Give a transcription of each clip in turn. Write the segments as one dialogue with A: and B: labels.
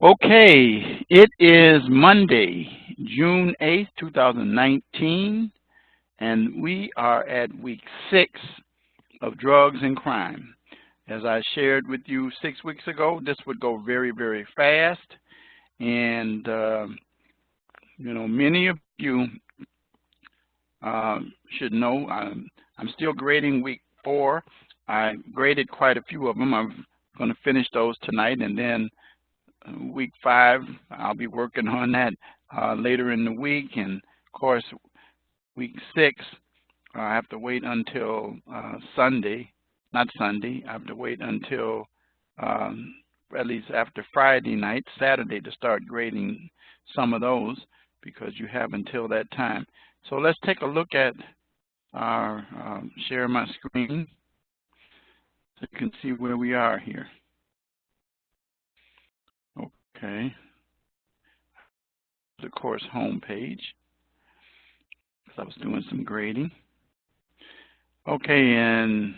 A: Okay, it is Monday, June 8th, 2019, and we are at week 6 of drugs and crime. As I shared with you 6 weeks ago, this would go very, very fast, and many of you should know I'm still grading week 4. I graded quite a few of them. I'm going to finish those tonight, and then week 5, I'll be working on that later in the week. And of course, week 6, I have to wait until Sunday, not Sunday. I have to wait until at least after Friday night, Saturday, to start grading some of those, because you have until that time. So let's take a look at our share my screen so you can see where we are here. Okay, the course home page, because I was doing some grading. Okay, and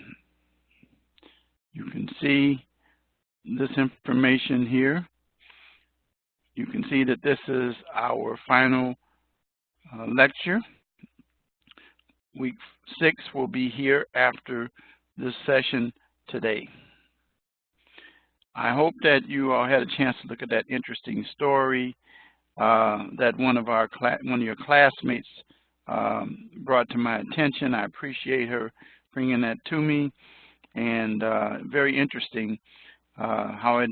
A: you can see this information here. You can see that this is our final lecture. Week 6 will be here after this session today. I hope that you all had a chance to look at that interesting story that one of your classmates brought to my attention. I appreciate her bringing that to me, and very interesting how it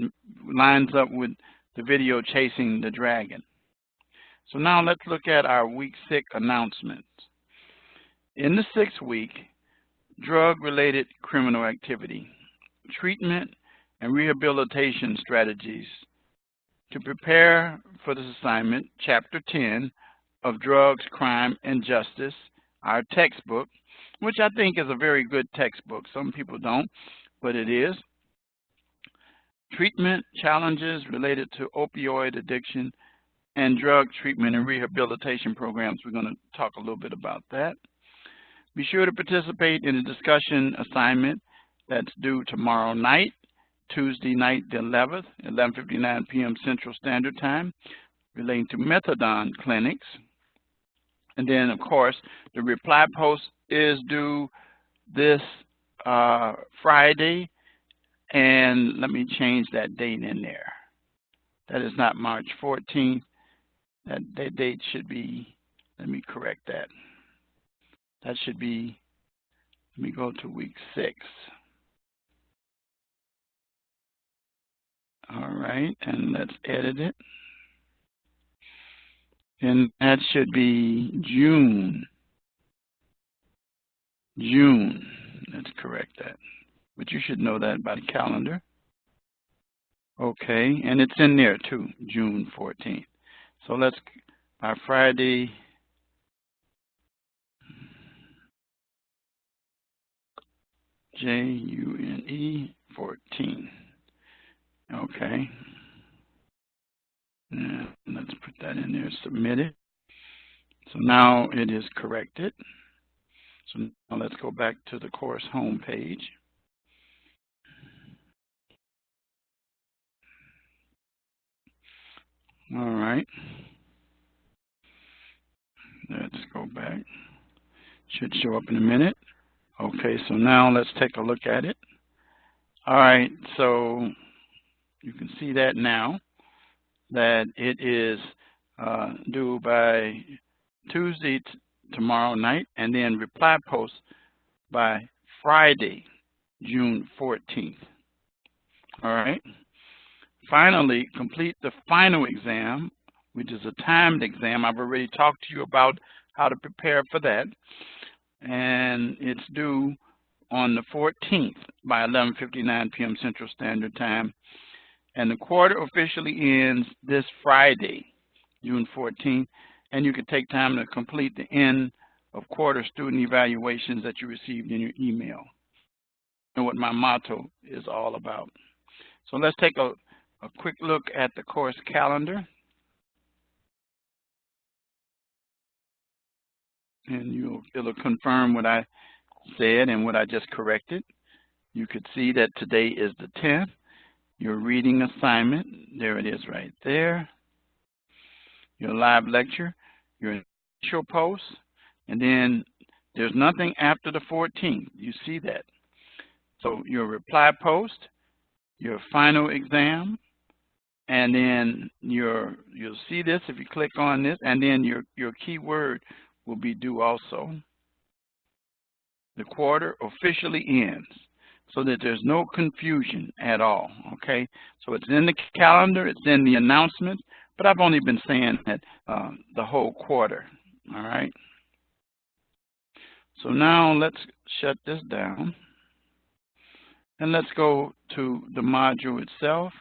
A: lines up with the video Chasing the Dragon. So now let's look at our week 6 announcements. In the 6th week, drug-related criminal activity, treatment and rehabilitation strategies. To prepare for this assignment, Chapter 10 of Drugs, Crime, and Justice, our textbook, which I think is a very good textbook. Some people don't, but it is. Treatment challenges related to opioid addiction and drug treatment and rehabilitation programs. We're going to talk a little bit about that. Be sure to participate in a discussion assignment that's due tomorrow night, Tuesday night the 11th, 11:59 p.m. Central Standard Time, relating to methadone clinics. And then, of course, the reply post is due this Friday, and let me change that date in there. That is not March 14th. That date should be, let me correct that. That should be, let me go to week 6. All right, and let's edit it. And that should be June. Let's correct that. But you should know that by the calendar. Okay, and it's in there too, June 14th. So let's, by Friday, June 14. Okay. And let's put that in there, submit it. So now it is corrected. So now let's go back to the course home page. All right. Let's go back. Should show up in a minute. Okay, so now let's take a look at it. All right, so you can see that now, that it is due by Tuesday tomorrow night, and then reply post by Friday, June 14th. All right. Finally, complete the final exam, which is a timed exam. I've already talked to you about how to prepare for that, and it's due on the 14th by 11:59 p.m. Central Standard Time. And the quarter officially ends this Friday, June 14th, and you can take time to complete the end of quarter student evaluations that you received in your email. And what my motto is all about. So let's take a quick look at the course calendar. And it'll confirm what I said and what I just corrected. You could see that today is the 10th. your reading assignment. There it is right there. Your live lecture, your initial post, and then there's nothing after the 14th. You see that. So your reply post, your final exam, and then you'll see this if you click on this, and then your keyword will be due also. The quarter officially ends, so that there's no confusion at all, okay? So it's in the calendar, it's in the announcement, but I've only been saying that the whole quarter, all right? So now let's shut this down, and let's go to the module itself.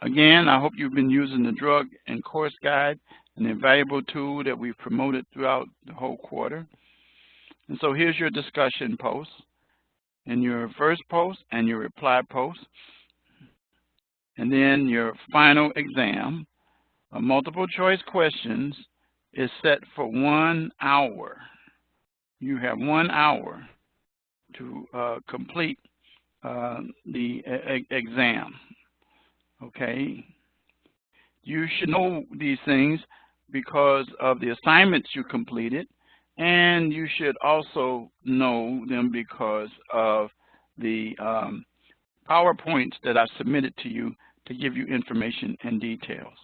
A: Again, I hope you've been using the drug and course guide, an invaluable tool that we've promoted throughout the whole quarter. And so here's your discussion post, and your first post and your reply post, and then your final exam. Multiple choice questions is set for 1 hour. You have 1 hour to complete the exam. Okay, you should know these things because of the assignments you completed, and you should also know them because of the PowerPoints that I submitted to you to give you information and details.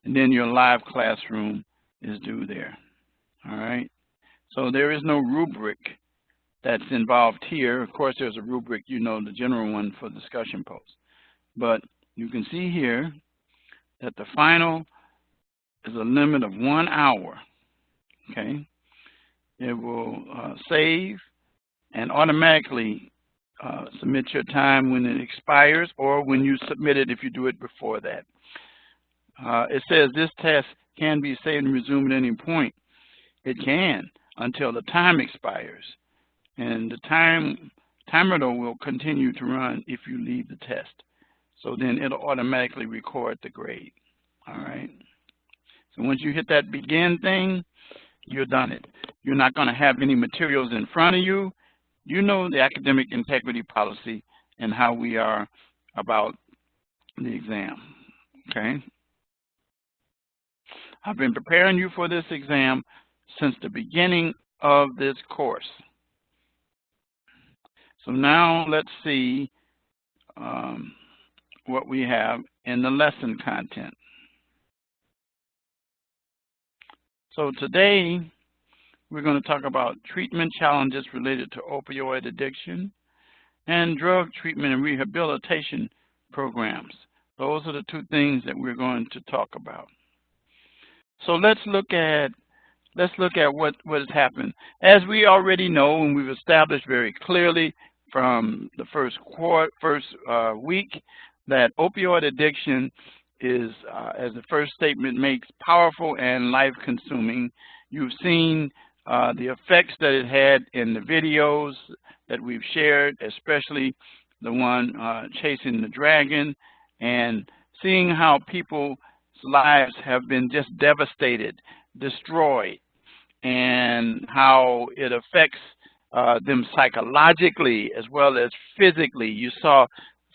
A: And then your live classroom is due there. All right, so there is no rubric that's involved here. Of course, there's a rubric, you know, the general one for discussion posts. But you can see here that the final is a limit of 1 hour, okay? It will save and automatically submit your time when it expires or when you submit it if you do it before that. It says this test can be saved and resumed at any point. It can until the time expires. And the timer though will continue to run if you leave the test. So then it'll automatically record the grade, all right? So once you hit that begin thing, you're done it. You're not going to have any materials in front of you. You know the academic integrity policy and how we are about the exam, okay? I've been preparing you for this exam since the beginning of this course. So now let's see what we have in the lesson content. So today we're going to talk about treatment challenges related to opioid addiction and drug treatment and rehabilitation programs. Those are the two things that we're going to talk about. So let's look at what has happened. As we already know, and we've established very clearly from the first week, that opioid addiction is, as the first statement makes, powerful and life-consuming. You've seen the effects that it had in the videos that we've shared, especially the one chasing the dragon, and seeing how people's lives have been just devastated, destroyed, and how it affects them psychologically as well as physically. You saw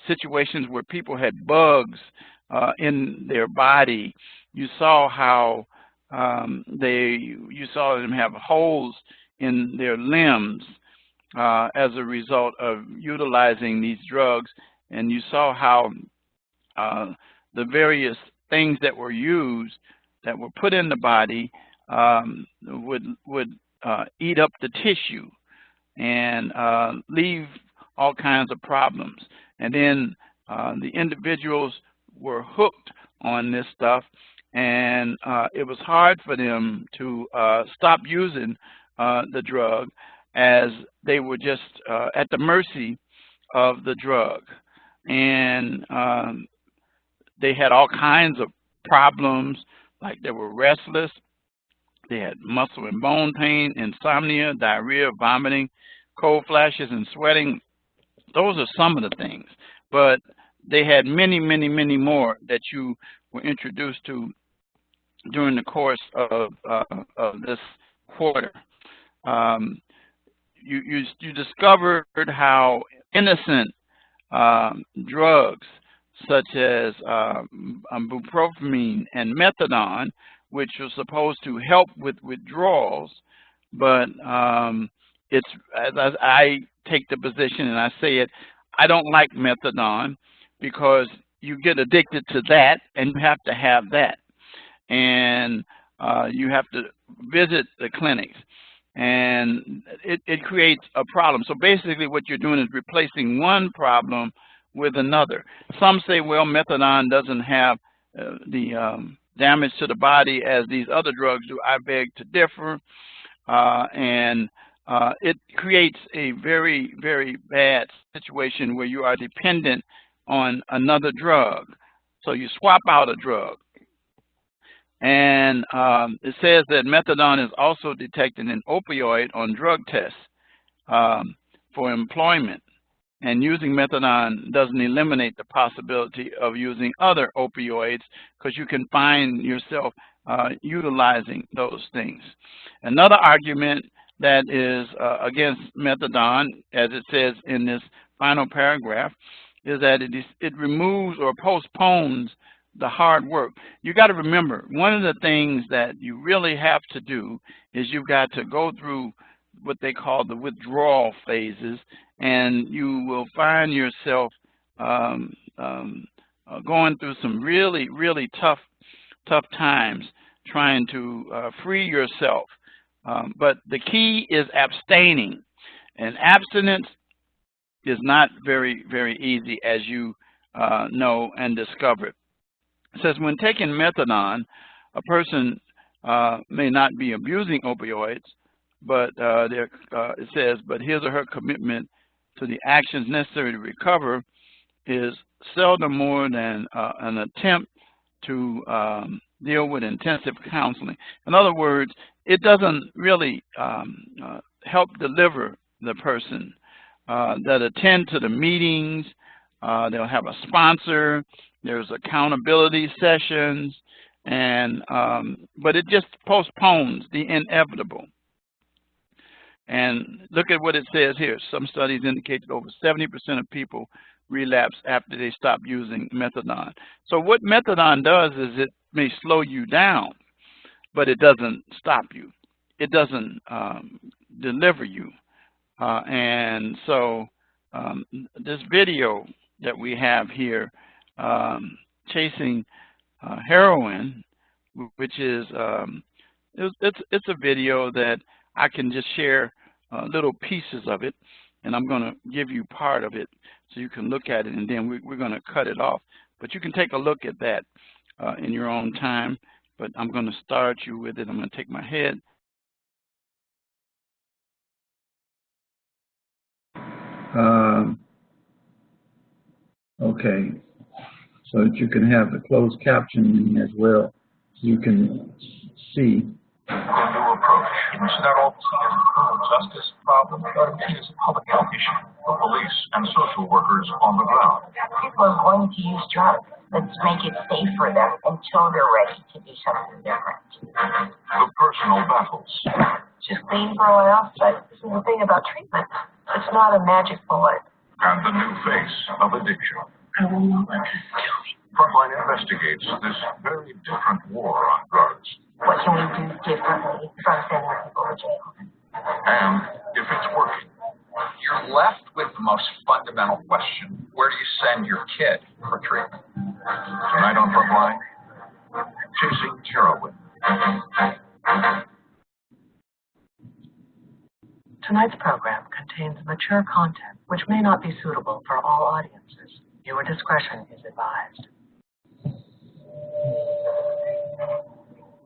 A: situations where people had bugs in their body. You saw how you saw them have holes in their limbs as a result of utilizing these drugs, and you saw how the various things that were used, that were put in the body, would eat up the tissue and leave all kinds of problems. And then the individuals were hooked on this stuff, and it was hard for them to stop using the drug, as they were just at the mercy of the drug. And they had all kinds of problems, like they were restless, they had muscle and bone pain, insomnia, diarrhea, vomiting, cold flashes, and sweating. Those are some of the things, but they had many, many, many more that you were introduced to during the course of this quarter. You discovered how innocent drugs such as bupropion and methadone, which are supposed to help with withdrawals, but it's, as I take the position and I say it, I don't like methadone because you get addicted to that and you have to have that. And you have to visit the clinics, and it creates a problem. So basically what you're doing is replacing one problem with another. Some say, well, methadone doesn't have the damage to the body as these other drugs do. I beg to differ. And it creates a very, very bad situation where you are dependent on another drug. So you swap out a drug. And it says that methadone is also detected in opioid on drug tests for employment. And using methadone doesn't eliminate the possibility of using other opioids, because you can find yourself utilizing those things. Another argument that is against methadone, as it says in this final paragraph, is that it removes or postpones the hard work. You got to remember, one of the things that you really have to do is you've got to go through what they call the withdrawal phases, and you will find yourself going through some really, really tough times trying to free yourself. But the key is abstaining, and abstinence is not very, very easy, as you know and discovered. It says when taking methadone, a person may not be abusing opioids, but it says, but his or her commitment to the actions necessary to recover is seldom more than an attempt to deal with intensive counseling. In other words, it doesn't really help deliver the person that attend to the meetings. They'll have a sponsor. There's accountability sessions, and but it just postpones the inevitable. And look at what it says here. Some studies indicate that over 70% of people relapse after they stop using methadone. So what methadone does is it may slow you down, but it doesn't stop you. It doesn't deliver you. And so this video that we have here, chasing heroin, which is it's a video that I can just share little pieces of it, and I'm going to give you part of it so you can look at it, and then we're going to cut it off. But you can take a look at that in your own time. But I'm going to start you with it. I'm going to take my head. Okay, so that you can have the closed captioning as well, so you can see.
B: A new approach. We should not all see as a criminal justice problem, but it is a public health issue for police and social workers on the ground.
C: People are going to use drugs. Let's make it safe for them until they're ready to do something different.
B: The personal battles.
C: Just clean for a while, but this is the thing about treatment. It's not a magic bullet.
B: And the new face of addiction.
C: I don't know what this is doing.
B: Frontline investigates this very different war on drugs.
C: What can we do differently from sending people to jail?
B: And if it's working.
D: You're left with the most fundamental question. Where do you send your kid for treatment?
B: Tonight on Frontline, chasing heroin.
C: Tonight's program contains mature content which may not be suitable for all audiences. Viewer discretion is advised.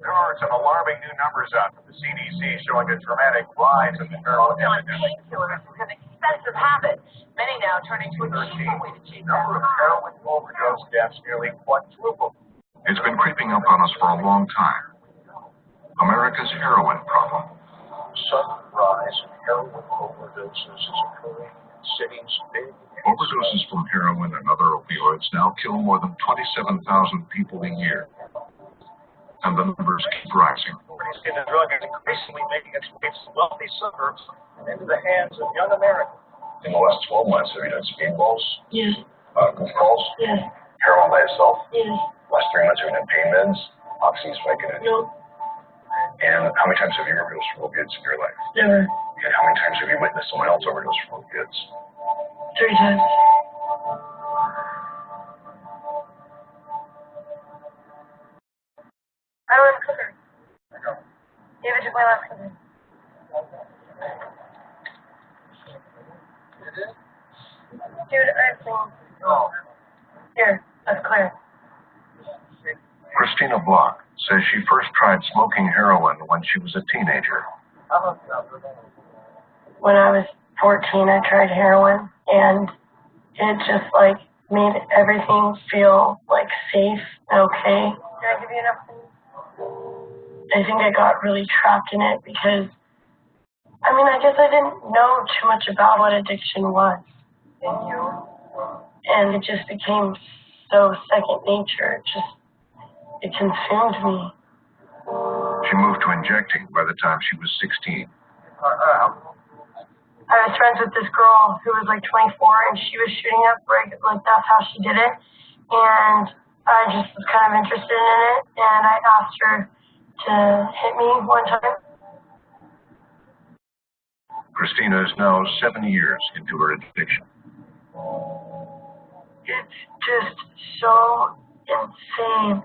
E: There are some alarming new numbers out from the CDC showing a dramatic rise in the heroin epidemic.
C: Painkillers is an expensive habit. Many now turning to a cheaper way to chase that
E: Number of heroin overdose deaths nearly quadrupled.
B: It's been creeping up on us for a long time. America's heroin problem.
E: Sudden rise in heroin overdoses is occurring in cities big.
B: Overdoses from heroin and other opioids now kill more than 27,000 people a year. And the numbers keep rising.
E: The drug is increasingly making its way to wealthy suburbs and into the hands of young Americans.
B: In the last 12 months, have you done speedballs?
C: Yes.
B: Goofballs?
C: Yes.
B: Heroin by itself?
C: Yes.
B: Last 3 months, have you done pain meds? Oxy, Vicodin?
C: No.
B: And how many times have you overdosed from opiates in your life?
C: Never.
B: And how many times have you witnessed someone else overdose from opiates?
C: 3 times. I don't have a cooker. David took my last cooker. Dude, I think. Here, that's clear.
B: Christina Block says she first tried smoking heroin when she was a teenager.
C: When I was 14, I tried heroin, and it just, like, made everything feel, like, safe and okay. Did I give you enough food? I think I got really trapped in it because, I mean, I guess I didn't know too much about what addiction was. And it just became so second nature. It consumed me.
B: She moved to injecting by the time she was 16.
C: I was friends with this girl who was like 24, and she was shooting up, like that's how she did it. And I just was kind of interested in it, and I asked her to hit me one time.
B: Christina is now 7 years into her addiction.
C: It's just so insane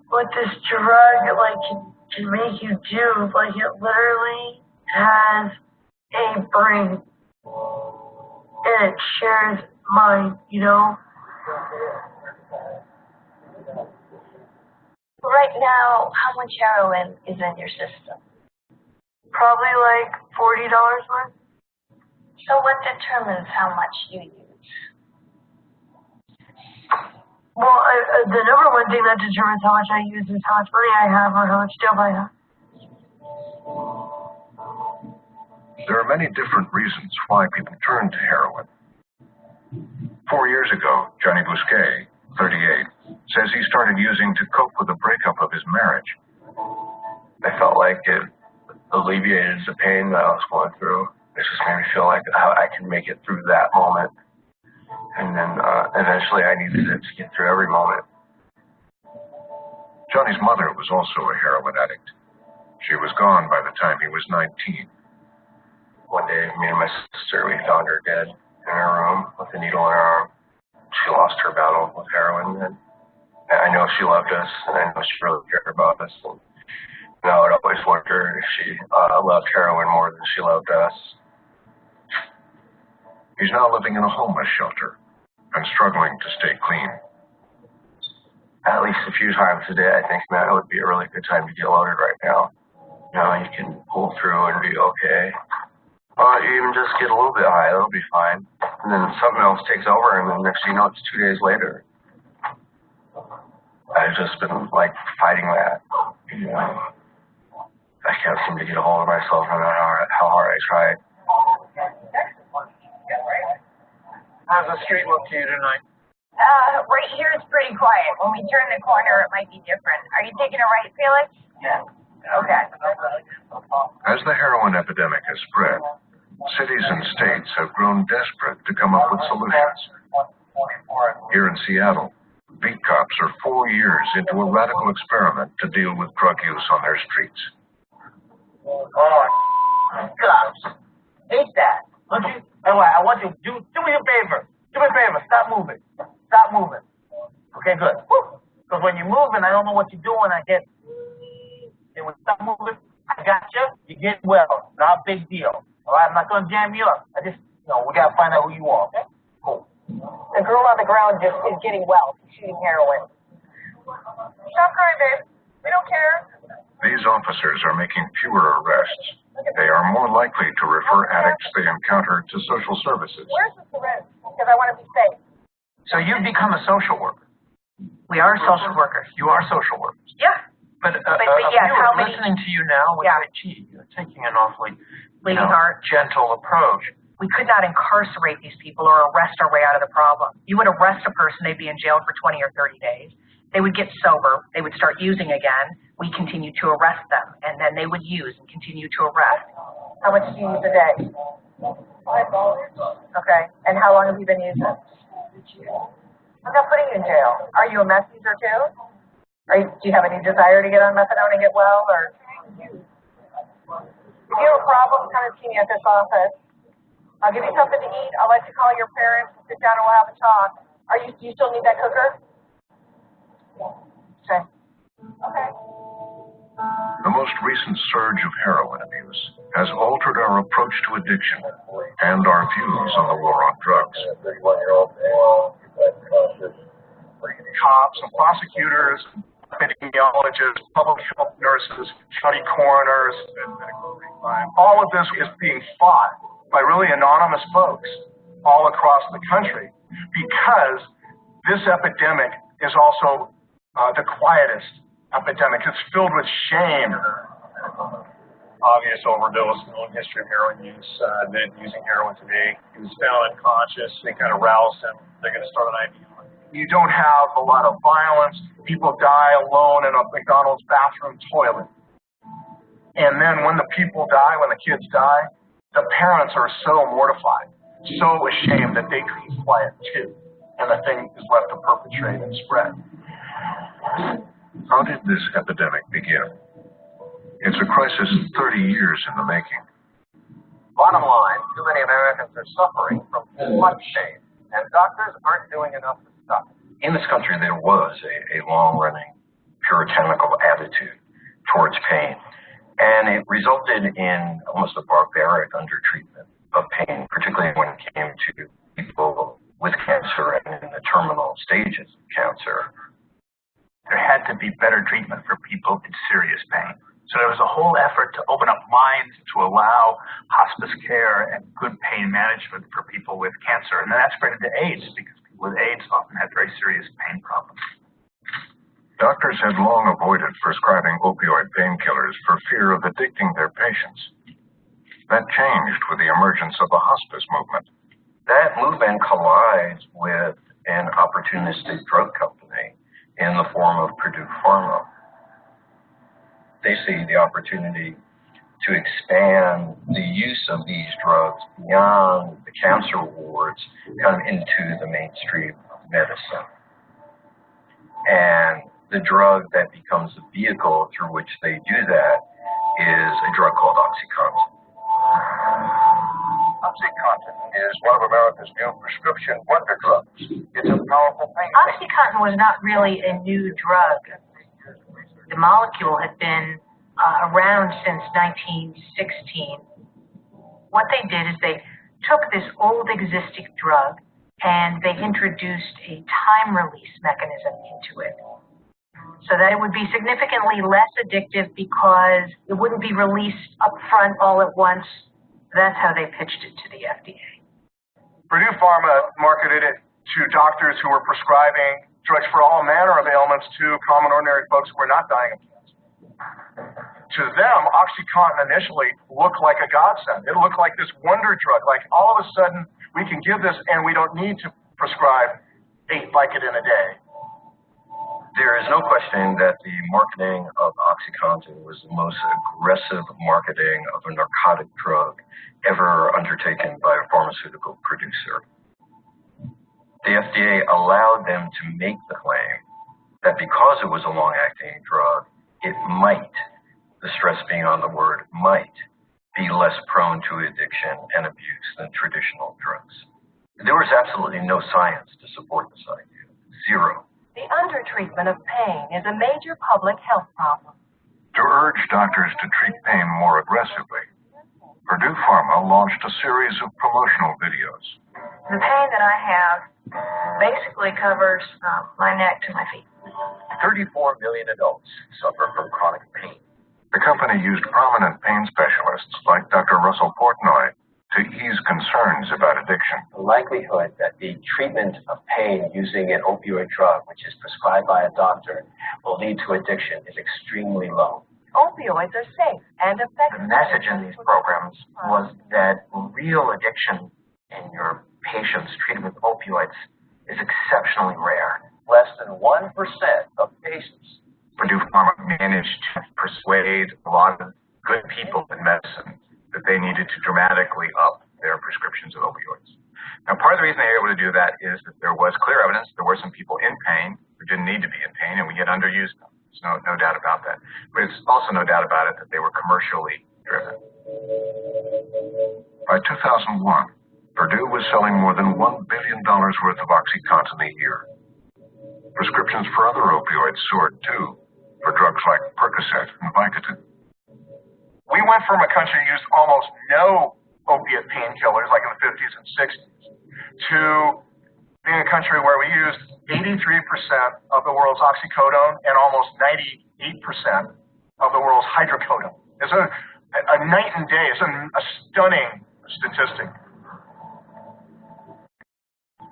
C: what this drug, like, can make you do. Like, it literally has a brain, and it shares mine, you know?
F: Right now, how much heroin is in your system?
C: Probably like $40 worth.
F: So what determines how much you use?
C: Well, the number one thing that determines how much I use is how much money I have or how much dope I have.
B: There are many different reasons why people turn to heroin. 4 years ago, Johnny Bousquet, 38, says he started using to cope with the breakup of his marriage.
G: I felt like it alleviated the pain that I was going through. It just made me feel like I could make it through that moment. And then eventually I needed it to get through every moment.
B: Johnny's mother was also a heroin addict. She was gone by the time he was 19.
G: One day, me and my sister, we found her dead in her room with a needle in her arm. She lost her battle with heroin, and I know she loved us, and I know she really cared about us. And I would always wonder if she loved heroin more than she loved us.
B: He's now living in a homeless shelter and struggling to stay clean.
G: At least a few times a day, I think, man, it would be a really good time to get loaded right now. You know, you can pull through and be okay. Or even just get a little bit high, it'll be fine. And then something else takes over, and then next thing you know, it's 2 days later. I've just been, like, fighting that. You know, I can't seem to get a hold of myself no matter how hard I tried.
E: How's the street look to you tonight?
F: Right here it's pretty quiet. When we turn the corner, it might be different. Are you taking a right, Felix?
E: Yeah.
F: Okay.
B: As the heroin epidemic has spread, cities and states have grown desperate to come up with solutions. Here in Seattle, beat cops are 4 years into a radical experiment to deal with drug use on their streets.
E: Oh, cops. Hate that. Don't you? Anyway, I want you to do me a favor. Do me a favor. Stop moving. Stop moving. Okay, good. Because when you're moving, I don't know what you're doing. I get. And when you stop moving, I got you. You get well. Not a big deal. All right, I'm not going to jam you up. I just, we got to find out who you are. Okay? Cool.
F: The girl on the ground just is getting well. She's shooting heroin. Stop crying, babe. We don't care.
B: These officers are making fewer arrests. They are more likely to refer addicts they encounter to social services.
F: Where's the syringe? Because I want to be safe.
D: So you've become a social worker.
C: We are social workers.
D: You are social workers.
F: Yeah.
D: But
F: yeah, how many?
D: Listening to you now, would say, gee, you're taking an awfully gentle approach.
H: We could not incarcerate these people or arrest our way out of the problem. You would arrest a person, they'd be in jail for 20 or 30 days. They would get sober, they would start using again. We continue to arrest them, and then they would use and continue to arrest.
F: How much do you use a day? Okay. And how long have you been using it? I'm not putting you in jail. Are you a meth user too? Do you have any desire to get on methadone and get well, or? If you have a problem, come and see me at this office. I'll give you something to eat. I'll let you call your parents, sit down, and we'll have a talk. Do you still need that cooker? Okay. Okay.
B: The most recent surge of heroin abuse has altered our approach to addiction and our views on the war on drugs.
I: Cops and prosecutors, epidemiologists, public health nurses, county coroners, all of this is being fought by really anonymous folks all across the country because this epidemic is also the quietest epidemic. It's filled with shame.
G: Obvious overdose, known history of heroin use, then using heroin today. He was found unconscious. They kind of roused him. They're going to start an IV on him.
I: You don't have a lot of violence. People die alone in a McDonald's bathroom toilet. And then when the people die, when the kids die, the parents are so mortified, so ashamed that they keep quiet too. And the thing is left to perpetrate and spread.
B: How did this epidemic begin? It's a crisis 30 years in the making.
J: Bottom line, too many Americans are suffering from too much shame, and doctors aren't doing enough to stop it.
B: In this country, there was a long-running puritanical attitude towards pain, and it resulted in almost a barbaric undertreatment of pain, particularly when it came to people with cancer and in the terminal stages of cancer.
E: There had to be better treatment for people in serious pain. So there was a whole effort to open up minds to allow hospice care and good pain management for people with cancer. And then that spread into AIDS because people with AIDS often had very serious pain problems.
B: Doctors had long avoided prescribing opioid painkillers for fear of addicting their patients. That changed with the emergence of the hospice movement.
G: That movement collides with an opportunistic drug company in the form of Purdue Pharma. They see the opportunity to expand the use of these drugs beyond the cancer wards, kind of into the mainstream of medicine. And the drug that becomes the vehicle through which they do that is a drug called OxyContin.
J: OxyContin is one of America's new prescription wonder drugs. It's a powerful pain.
H: OxyContin was not really a new drug. The molecule had been around since 1916. What they did is they took this old existing drug and they introduced a time release mechanism into it so that it would be significantly less addictive because it wouldn't be released up front all at once. That's how they pitched it to the FDA.
I: Purdue Pharma marketed it to doctors who were prescribing drugs for all manner of ailments to common ordinary folks who were not dying of cancer. To them, OxyContin initially looked like a godsend. It looked like this wonder drug, like all of a sudden we can give this and we don't need to prescribe 8 Vicodin a day.
G: There is no question that the marketing of OxyContin was the most aggressive marketing of a narcotic drug ever undertaken by a pharmaceutical producer. The FDA allowed them to make the claim that because it was a long-acting drug, it might, the stress being on the word might, be less prone to addiction and abuse than traditional drugs. There was absolutely no science to support this idea. Zero.
F: The undertreatment of pain is a major public health problem.
B: To urge doctors to treat pain more aggressively, Purdue Pharma launched a series of promotional videos.
H: The pain that I have basically covers my neck to my feet.
J: 34 million adults suffer from chronic pain.
B: The company used prominent pain specialists like Dr. Russell Portnoy to ease concerns about addiction.
K: The likelihood that the treatment of pain using an opioid drug, which is prescribed by a doctor, will lead to addiction is extremely low.
F: Opioids are safe and effective.
E: The message in these programs was that real addiction in your patients treated with opioids is exceptionally rare.
J: Less than 1% of patients.
E: Purdue Pharma managed to persuade a lot of good people in medicine that they needed to dramatically up
J: their prescriptions of opioids. Now, part of the reason they were able to do that is that there was clear evidence there were some people in pain who didn't need to be in pain, and we had underused them. There's no doubt about that. But it's also no doubt about it that they were commercially driven.
B: By 2001, Purdue was selling more than $1 billion worth of OxyContin a year. Prescriptions for other opioids soared too, for drugs like Percocet and Vicodin.
I: We went from a country that used almost no opiate painkillers, like in the 50s and 60s, to being a country where we used 83% of the world's oxycodone and almost 98% of the world's hydrocodone. It's a night and day. It's a stunning statistic.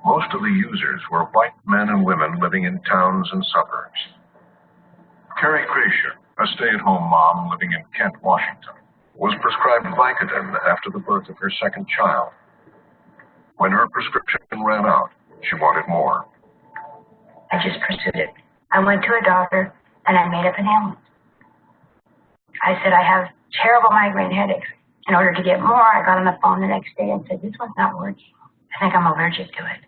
B: Most of the users were white men and women living in towns and suburbs. Carrie Gracier, a stay-at-home mom living in Kent, Washington, was prescribed Vicodin after the birth of her second child. When her prescription ran out, she wanted more.
C: I just pursued it. I went to a doctor and I made up an ailment. I said, I have terrible migraine headaches. In order to get more, I got on the phone the next day and said, this one's not working. I think I'm allergic to it.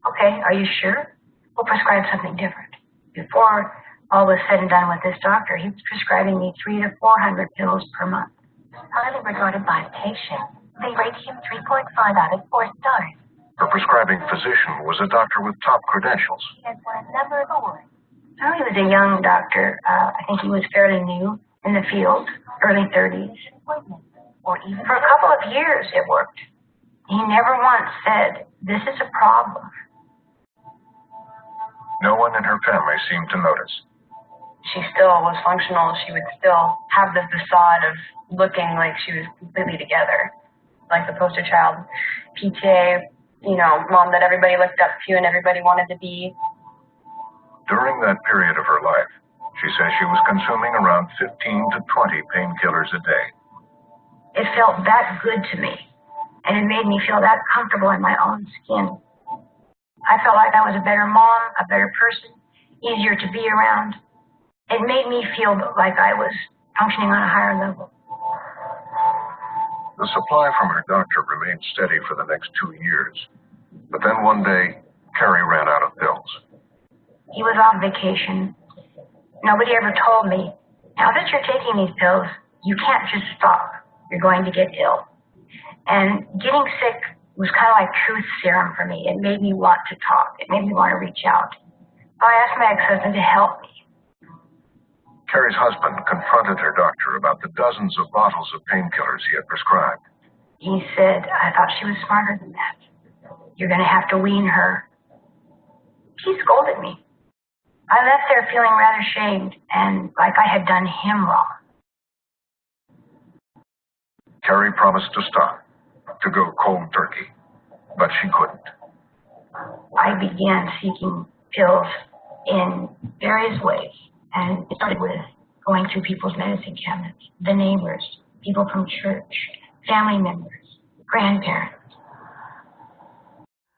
C: Okay, are you sure? We'll prescribe something different. Before all was said and done with this doctor, he was prescribing me 300 to 400 pills per month.
F: Highly regarded by patients. They rate him 3.5 out of 4 stars.
B: Her prescribing physician was a doctor with top credentials.
F: He has won a number of awards.
C: Well, he was a young doctor. I think he was fairly new in the field, early 30s.
F: Or even
C: For a couple of years, it worked. He never once said, this is a problem.
B: No one in her family seemed to notice.
L: She still was functional. She would still have the facade of looking like she was completely together, like the poster child PTA, mom that everybody looked up to and everybody wanted to be.
B: During that period of her life, she says she was consuming around 15 to 20 painkillers a day.
C: It felt that good to me, and it made me feel that comfortable in my own skin. I felt like I was a better mom, a better person, easier to be around. It made me feel like I was functioning on a higher level.
B: The supply from her doctor remained steady for the next 2 years. But then one day, Carrie ran out of pills.
C: He was on vacation. Nobody ever told me, now that you're taking these pills, you can't just stop. You're going to get ill. And getting sick was kind of like truth serum for me. It made me want to talk. It made me want to reach out. So I asked my ex-husband to help me.
B: Carrie's husband confronted her doctor about the dozens of bottles of painkillers he had prescribed.
C: He said, I thought she was smarter than that. You're going to have to wean her. He scolded me. I left there feeling rather shamed and like I had done him wrong.
B: Carrie promised to stop, to go cold turkey, but she couldn't.
C: I began seeking pills in various ways, and it started with going through people's medicine cabinets, the neighbors, people from church, family members, grandparents.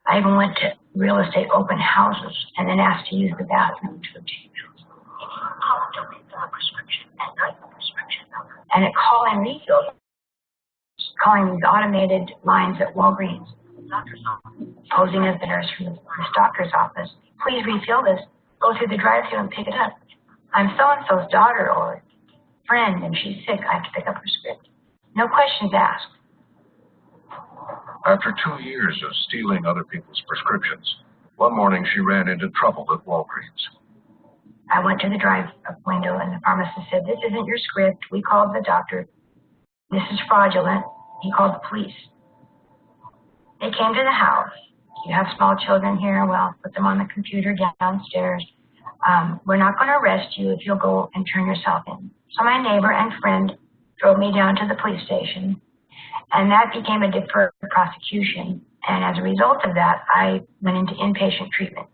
C: I even went to real estate open houses and then asked to use the bathroom to obtain pills.
F: To refill a prescription and not a prescription number.
C: And at call-in refills, calling these automated lines at Walgreens,
F: Doctor's office.
C: posing as the nurse from this doctor's office. Please refill this. Go through the drive-thru and pick it up. I'm so-and-so's daughter or friend, and she's sick. I have to pick up her script. No questions asked.
B: After 2 years of stealing other people's prescriptions, one morning she ran into trouble at Walgreens.
C: I went to the drive-up window, and the pharmacist said, this isn't your script. We called the doctor. This is fraudulent. He called the police. They came to the house. You have small children here. Well, put them on the computer downstairs. We're not going to arrest you if you'll go and turn yourself in. So my neighbor and friend drove me down to the police station, and that became a deferred prosecution. And as a result of that, I went into inpatient treatment.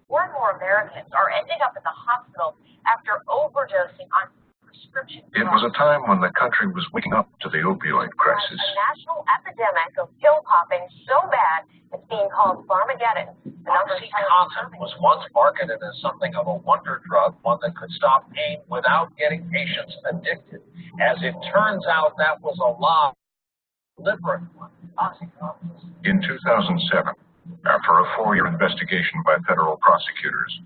F: More and more Americans are ending up in the hospital after overdosing on prescription
B: It was a time when the country was waking up to the opioid crisis.
F: A national epidemic of pill popping so bad it's being called Pharmageddon.
J: OxyContin was once marketed as something of a wonder drug, one that could stop pain without getting patients addicted. As it turns out, that was a lie. Deliberate one.
B: In 2007, after a 4-year investigation by federal prosecutors,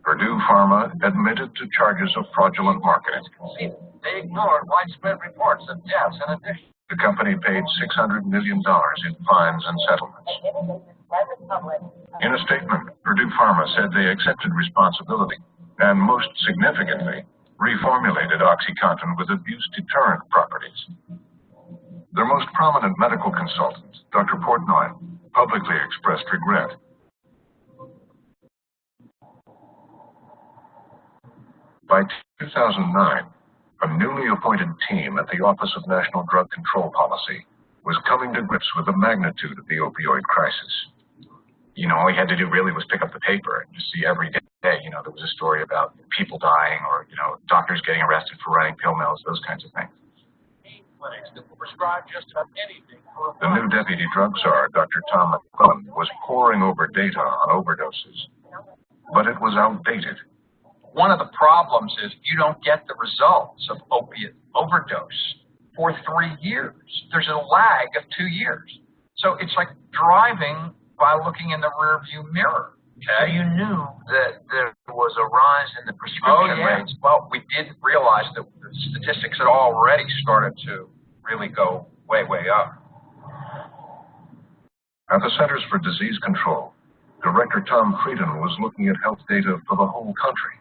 B: Purdue Pharma admitted to charges of fraudulent marketing.
E: They ignored widespread reports of deaths in addition.
B: The company paid $600 million in fines and settlements. In a statement, Purdue Pharma said they accepted responsibility and, most significantly, reformulated OxyContin with abuse-deterrent properties. Their most prominent medical consultant, Dr. Portnoy, publicly expressed regret. By 2009, a newly appointed team at the Office of National Drug Control Policy was coming to grips with the magnitude of the opioid crisis.
J: You know, all we had to do really was pick up the paper and just see every day, you know, there was a story about people dying or, you know, doctors getting arrested for writing pill mills, those kinds of things.
E: Clinics that will prescribe just about anything for
B: The new deputy drug czar, Dr. Tom McClellan, was poring over data on overdoses, but it was outdated.
D: One of the problems is you don't get the results of opiate overdose for 3 years. There's a lag of 2 years. So it's like driving by looking in the rearview mirror. Okay?
E: So you knew that there was a rise in the prescription rates.
D: Well, we didn't realize that the statistics had already started to really go way, way up.
B: At the Centers for Disease Control, Director Tom Frieden was looking at health data for the whole country.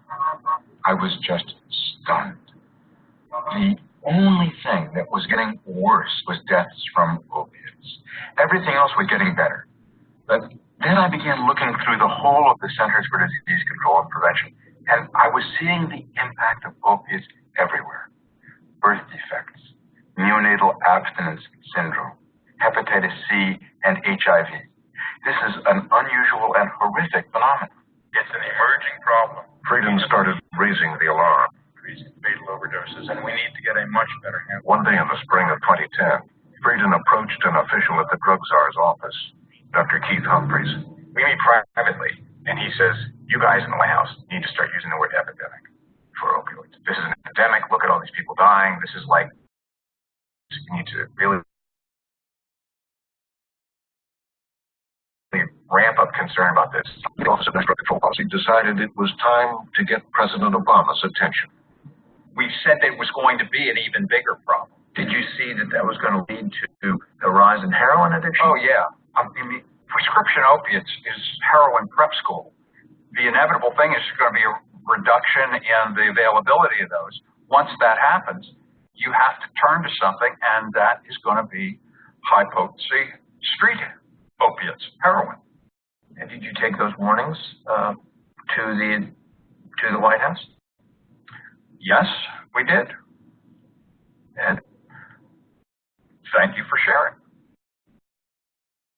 J: I was just stunned. The only thing that was getting worse was deaths from opiates. Everything else was getting better. But then I began looking through the whole of the Centers for Disease Control and Prevention, and I was seeing the impact of opiates everywhere. Birth defects, neonatal abstinence syndrome, hepatitis C, and HIV. This is an unusual and horrific phenomenon.
E: It's an emerging problem.
B: Frieden started raising the alarm.
E: Increasing fatal overdoses, and we need to get a much better handle.
B: One day in the spring of 2010, Frieden approached an official at the drug czar's office, Dr. Keith Humphreys.
J: We meet privately, and he says, you guys in the White House need to start using the word epidemic for opioids. This is an epidemic. Look at all these people dying. This is like, you need to really ramp up concern about this.
B: The Office of National Drug Control Policy decided it was time to get President Obama's attention.
D: We said it was going to be an even bigger problem.
E: Did you see that that was going to lead to a rise in heroin addiction?
D: Oh, yeah. I mean, prescription opiates is heroin prep school. The inevitable thing is going to be a reduction in the availability of those. Once that happens, you have to turn to something, and that is going to be high-potency street opiates, heroin.
E: And did you take those warnings to the White House?
D: Yes, we did.
E: And
D: thank you for sharing.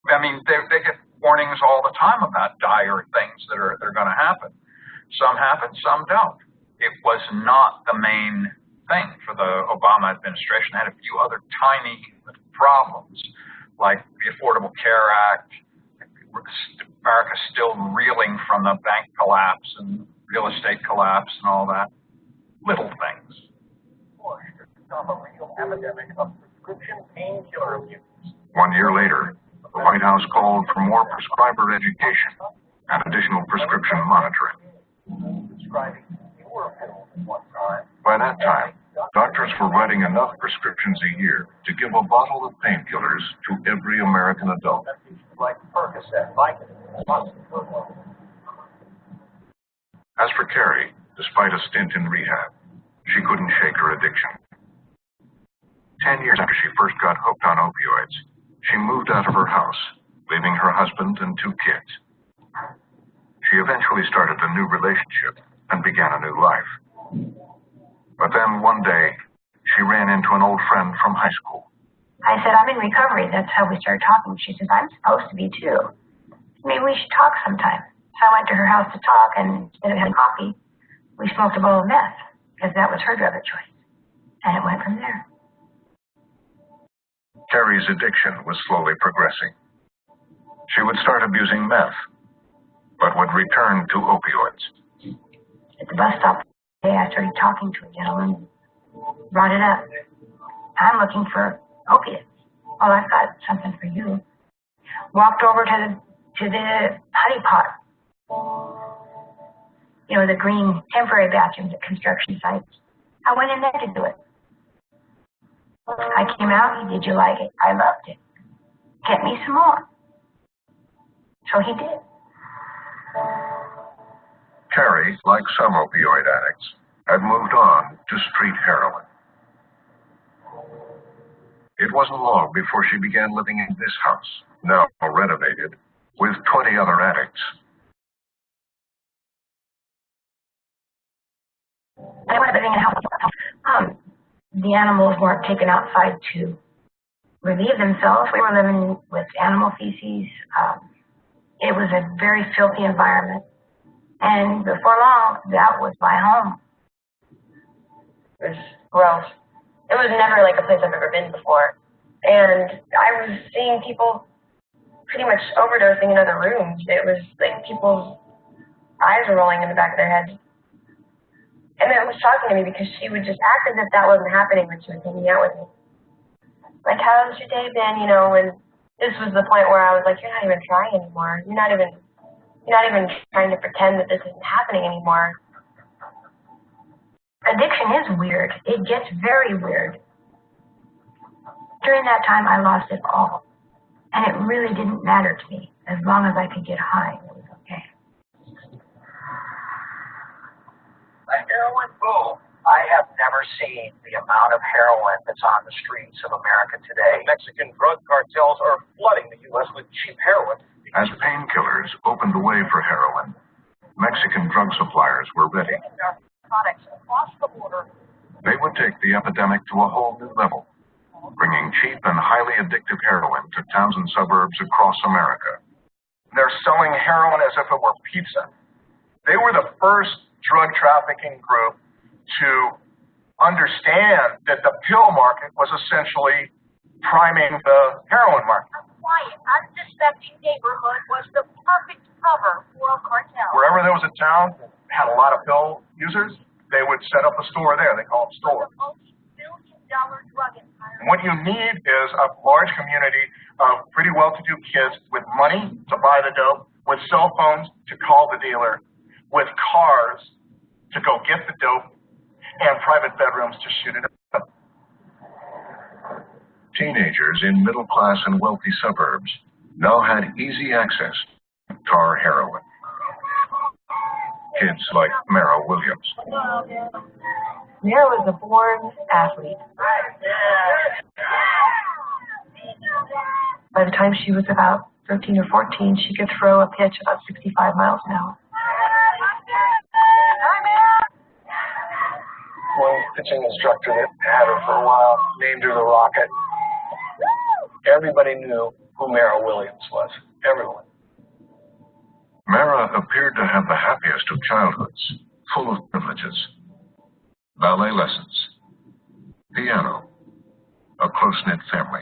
D: I mean, they get warnings all the time about dire things that are going to happen. Some happen, some don't. It was not the main thing for the Obama administration. It had a few other tiny problems, like the Affordable Care Act. America's still reeling from the bank collapse and real estate collapse and all that. Little things.
E: Stop a real epidemic of prescription painkiller abuse.
B: 1 year later, the White House called for more prescriber education and additional prescription monitoring.
E: Prescribing fewer pills at one time.
B: By that time, doctors were writing enough prescriptions a year to give a bottle of painkillers to every American adult.
E: Like Percocet, Vicodin,
B: As for Carrie, despite a stint in rehab, she couldn't shake her addiction. 10 years after she first got hooked on opioids, she moved out of her house, leaving her husband and 2 kids. She eventually started a new relationship and began a new life. But then one day, she ran into an old friend from high school.
L: I said, I'm in recovery. That's how we started talking. She says, I'm supposed to be too. Maybe we should talk sometime. So I went to her house to talk, and instead of having coffee, we smoked a bowl of meth, because that was her drug of choice. And it went from there.
B: Carrie's addiction was slowly progressing. She would start abusing meth, but would return to opioids.
L: At the bus stop today, I started talking to a gentleman, brought it up. I'm looking for opiates. Well, I've got something for you.
H: walked over to the putty pot. You know, the green temporary bathrooms at construction sites. I went in there to do it. I came out, did you like it? I loved it. Get me some more. So he did.
B: Carrie, like some opioid addicts, had moved on to street heroin. It wasn't long before she began living in this house, now renovated, with 20 other addicts.
H: I was living in a house. The animals weren't taken outside to relieve themselves. We were living with animal feces. It was a very filthy environment. And before long, that was my home.
L: It was gross. It was never like a place I've ever been before. And I was seeing people pretty much overdosing in other rooms. It was like people's eyes were rolling in the back of their heads. And it was shocking to me because she would just act as if that wasn't happening when she was hanging out with me. Like, how's your day been? You know, and this was the point where I was like, you're not even trying anymore. You're not even trying to pretend that this isn't happening anymore.
H: Addiction is weird. It gets very weird. During that time, I lost it all. And it really didn't matter to me. As long as I could get high, it was okay.
E: A heroin boom. I have never seen the amount of heroin that's on the streets of America today. Mexican drug cartels are flooding the U.S. with cheap heroin.
B: As painkillers opened the way for heroin, Mexican drug suppliers were ready.
E: Products across the border.
B: They would take the epidemic to a whole new level, bringing cheap and highly addictive heroin to towns and suburbs across America.
I: They're selling heroin as if it were pizza. They were the first drug trafficking group to understand that the pill market was essentially priming the heroin market.
F: A quiet, unsuspecting neighborhood was the perfect cover for a cartel.
I: Wherever there was a town that had a lot of pill users, they would set up a store there. They call it stores.
F: The multi-billion-dollar drug empire.
I: And what you need is a large community of pretty well-to-do kids with money to buy the dope, with cell phones to call the dealer, with cars to go get the dope, and private bedrooms to shoot it up.
B: Teenagers in middle-class and wealthy suburbs now had easy access to tar heroin. Kids like Mara Williams.
H: Mara was a born athlete. By the time she was about 13 or 14, she could throw a pitch about 65 miles an hour.
I: One pitching instructor that had her for a while named her the Rocket. Everybody knew who Mara Williams was. Everyone.
B: Mara appeared to have the happiest of childhoods, full of privileges. Ballet lessons, piano, a close-knit family.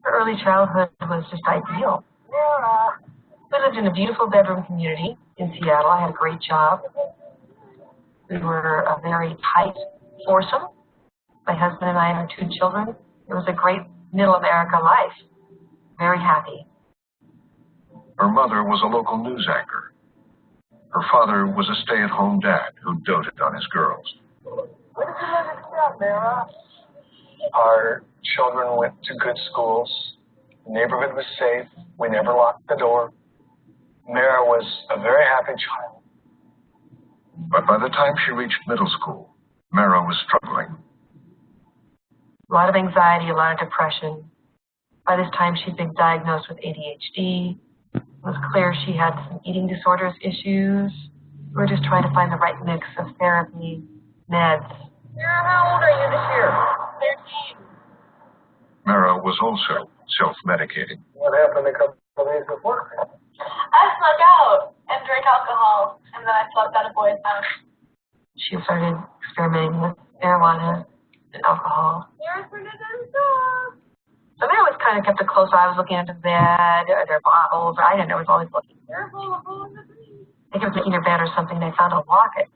H: Her early childhood was just ideal. We lived in a beautiful bedroom community in Seattle. I had a great job. We were a very tight foursome. My husband and I and our 2 children. It was a great middle America life. Very happy.
B: Her mother was a local news anchor. Her father was a stay-at-home dad who doted on his girls.
E: Where did you live in Seattle, Mara?
I: Our children went to good schools. The neighborhood was safe. We never locked the door. Mara was a very happy child.
B: But by the time she reached middle school, Mara was struggling.
H: A lot of anxiety, a lot of depression. By this time, she'd been diagnosed with ADHD. It was clear she had some eating disorders issues. We were just trying to find the right mix of therapy, meds.
E: Mara, how old are you this year? 13.
B: Mara was also self-medicating.
I: What happened a couple of days before?
L: I snuck out and drank alcohol, and then I slept at a boy's house.
H: She started experimenting with marijuana and alcohol. So Mara was kind of kept a close eye. I was looking under the bed, or their bottles, or I didn't know. I was always looking. I think I was making her bed or something, and I found a locket.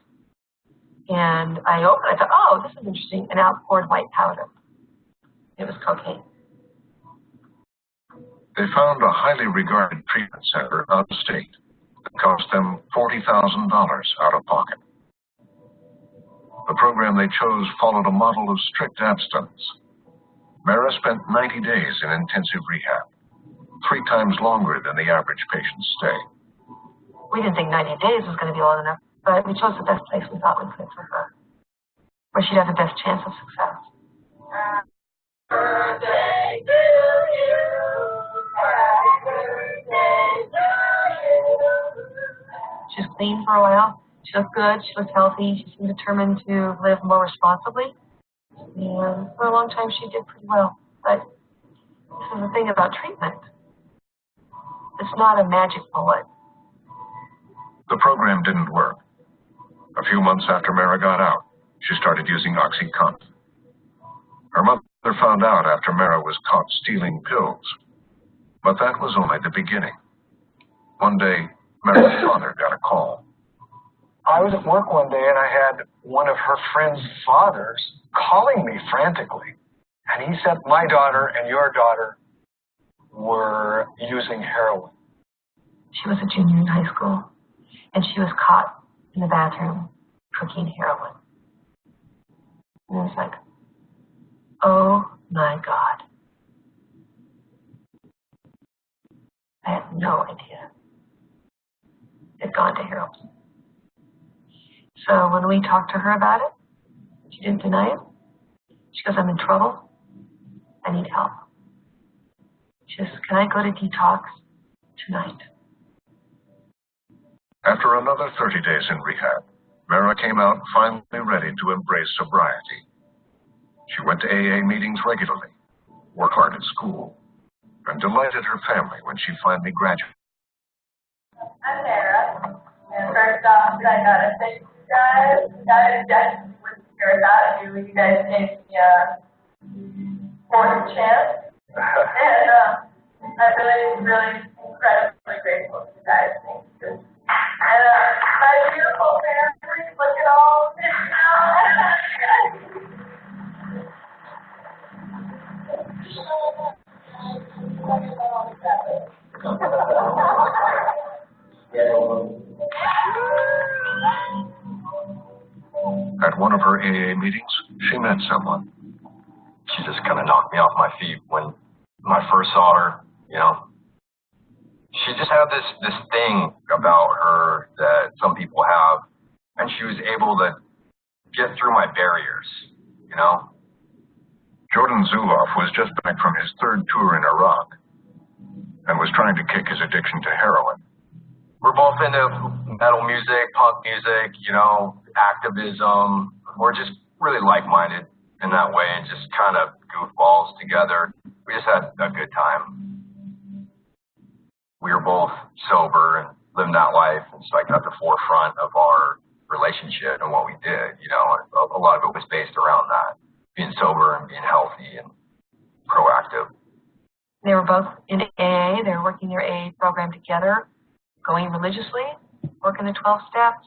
H: And I opened it. I thought, oh, this is interesting. And out poured white powder. It was cocaine.
B: They found a highly regarded treatment center out of state that cost them $40,000 out of pocket. The program they chose followed a model of strict abstinence. Mara spent 90 days in intensive rehab, 3 times longer than the average patient's stay.
H: We didn't think 90 days was going to be long enough, but we chose the best place we thought we could for her, where she'd have the best chance of success. Birthday to you. Happy birthday to you. She was clean for a while. She looked good. She looked healthy. She seemed determined to live more responsibly. And for a long time, she did pretty well. But this is the thing about treatment. It's not a magic bullet.
B: The program didn't work. A few months after Mara got out, she started using OxyContin. Her mother found out after Mara was caught stealing pills. But that was only the beginning. One day, Mara's father got a call.
I: I was at work one day and I had one of her friend's fathers calling me frantically. And he said my daughter and your daughter were using heroin.
H: She was a junior in high school, and she was caught in the bathroom cooking heroin. And it was like, oh my God. I had no idea. It had gone to heroin. So when we talked to her about it, she didn't deny it. She goes, I'm in trouble. I need help. She says, can I go to detox tonight?
B: After another 30 days in rehab, Mara came out finally ready to embrace sobriety. She went to AA meetings regularly, worked hard at school, and delighted her family when she finally graduated.
C: I'm Mara. And first off, I gotta thank you guys. That was here without you. You guys gave me a fourth chance. And I'm really incredibly grateful to you guys. Thank you. And my beautiful family, look at all this
B: At one of her AA meetings, she met someone.
G: She just kind of knocked me off my feet when I first saw her, you know. She just had this thing about her that some people have, and she was able to get through my barriers, you know.
B: Jordan Zuloff was just back from his 3rd tour in Iraq and was trying to kick his addiction to heroin.
G: We're both into metal music, punk music, you know, activism. We're just really like-minded in that way and just kind of goofballs together. We just had a good time. We were both sober and living that life. It's like at the forefront of our relationship and what we did, you know. A lot of it was based around that, being sober and being healthy and proactive.
H: They were both in AA. They were working their AA program together, going religiously, working the 12 steps.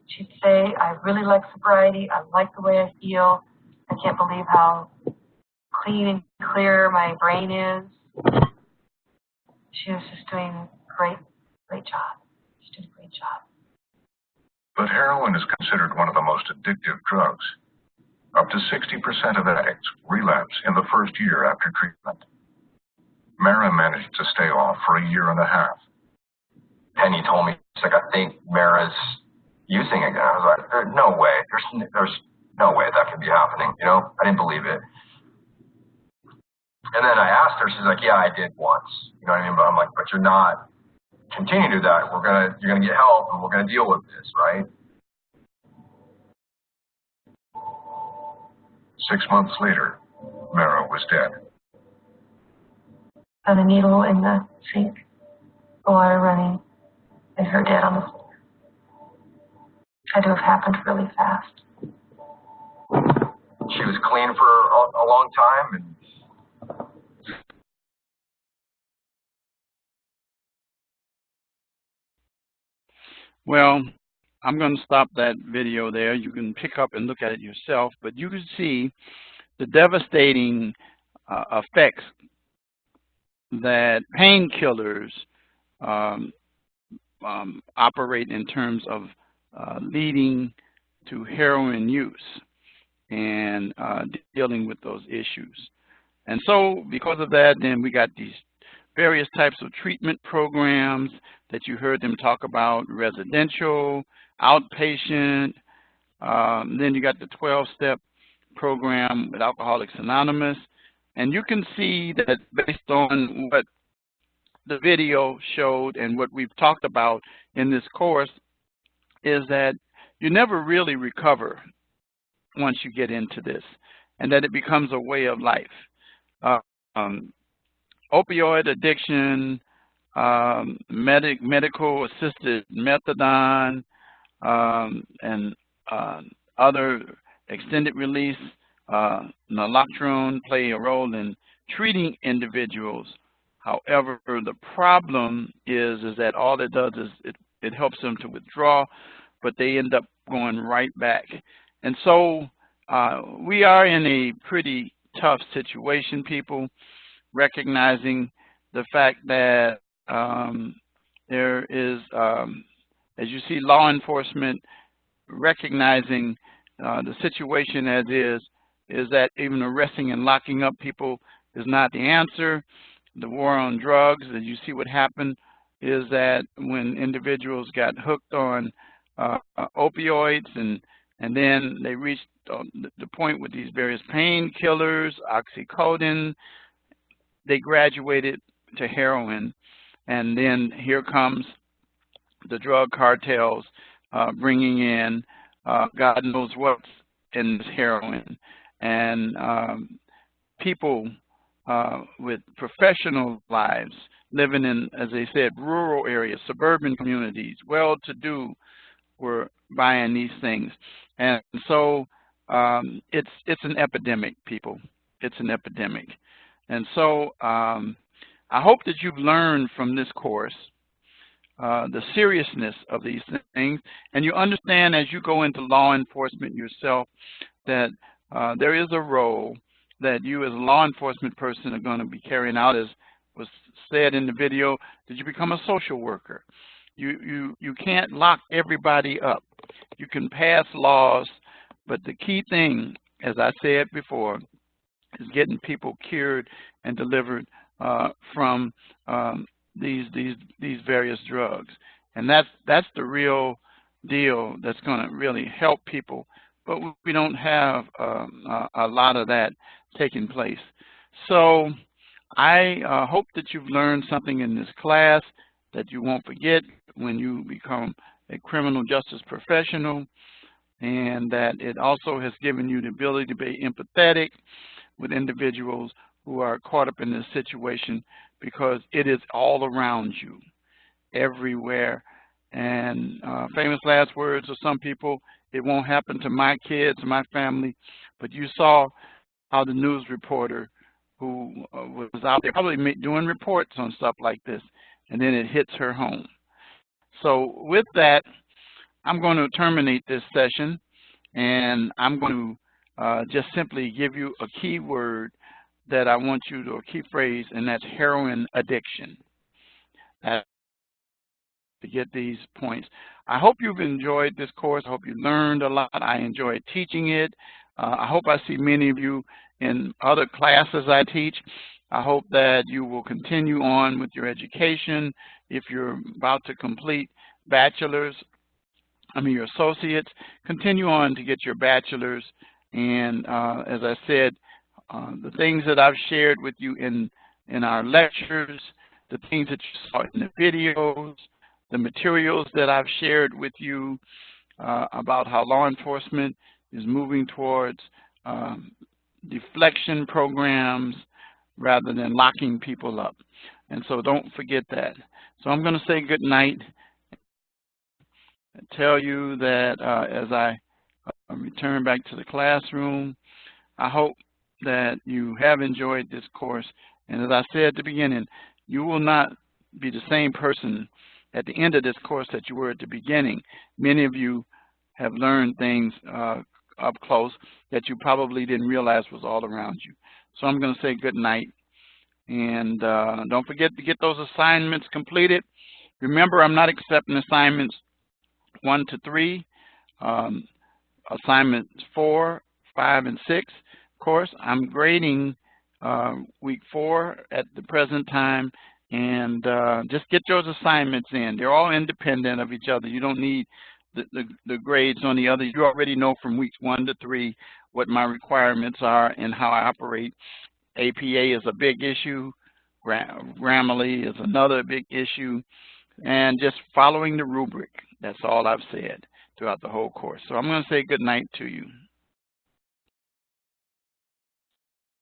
H: She'd say, I really like sobriety. I like the way I feel. I can't believe how clean and clear my brain is. She was just doing a great job. She did a great job.
B: But heroin is considered one of the most addictive drugs. Up to 60% of addicts relapse in the first year after treatment. Mara managed to stay off for a year and a half.
G: Penny told me, she's like, I think Mara's using again. I was like, there's no way. There's no way that could be happening, you know? I didn't believe it. And then I asked her, she's like, yeah, I did once. You know what I mean? But I'm like, but you're not continuing to do that. You're gonna get help and we're gonna deal with this, right?
B: 6 months later, Mara was dead.
H: Found a needle in the sink, the water running, and her dead on the floor. Had to have happened really fast.
G: She was clean for a long time, and
A: well, I'm going to stop that video there. You can pick up and look at it yourself, but you can see the devastating effects that painkillers operate in terms of leading to heroin use and dealing with those issues. And so because of that, then we got these various types of treatment programs that you heard them talk about: residential, outpatient, then you got the 12-step program with Alcoholics Anonymous. And you can see that based on what the video showed and what we've talked about in this course is that you never really recover once you get into this, and that it becomes a way of life. Opioid addiction, medical assisted methadone, and other extended release naloxone play a role in treating individuals. However, the problem is that all it does is it helps them to withdraw, but they end up going right back. And so we are in a pretty tough situation, people, recognizing the fact that there is, as you see, law enforcement recognizing the situation as is that even arresting and locking up people is not the answer. The war on drugs, as you see what happened, is that when individuals got hooked on opioids and then they reached the point with these various painkillers, oxycodone, they graduated to heroin. And then here comes the drug cartels bringing in God knows what's in this heroin. And people with professional lives living in, as they said, rural areas, suburban communities, well-to-do, were buying these things. And so it's an epidemic, people. It's an epidemic. And so I hope that you've learned from this course the seriousness of these things, and you understand as you go into law enforcement yourself that there is a role that you as a law enforcement person are going to be carrying out, as was said in the video, that you become a social worker. You can't lock everybody up. You can pass laws, but the key thing, as I said before, is getting people cured and delivered from these various drugs. And that's the real deal that's going to really help people. But we don't have a lot of that taking place. So I hope that you've learned something in this class that you won't forget when you become a criminal justice professional, and that it also has given you the ability to be empathetic with individuals who are caught up in this situation, because it is all around you, everywhere. And famous last words of some people: it won't happen to my kids, my family. But you saw how the news reporter who was out there probably doing reports on stuff like this, and then it hits her home. So with that, I'm going to terminate this session, and I'm going to just simply give you a key word that I want you to, a key phrase, and that's heroin addiction. To get these points. I hope you've enjoyed this course. I hope you learned a lot. I enjoyed teaching it. I hope I see many of you in other classes I teach. I hope that you will continue on with your education. If you're about to complete your associates, continue on to get your bachelor's. And as I said, the things that I've shared with you in our lectures, the things that you saw in the videos, the materials that I've shared with you about how law enforcement is moving towards deflection programs rather than locking people up. And so don't forget that. So I'm going to say good night and tell you that as I return back to the classroom, I hope that you have enjoyed this course. And as I said at the beginning, you will not be the same person at the end of this course that you were at the beginning. Many of you have learned things up close that you probably didn't realize was all around you. So I'm going to say good night. And don't forget to get those assignments completed. Remember, I'm not accepting assignments 1 to 3. Assignments 4, 5, and 6. Of course, I'm grading week 4 at the present time, and just get those assignments in. They're all independent of each other. You don't need the grades on the other. You already know from weeks 1 to 3 what my requirements are and how I operate. APA is a big issue. Grammarly is another big issue. And just following the rubric. That's all I've said throughout the whole course. So I'm going to say good night to you.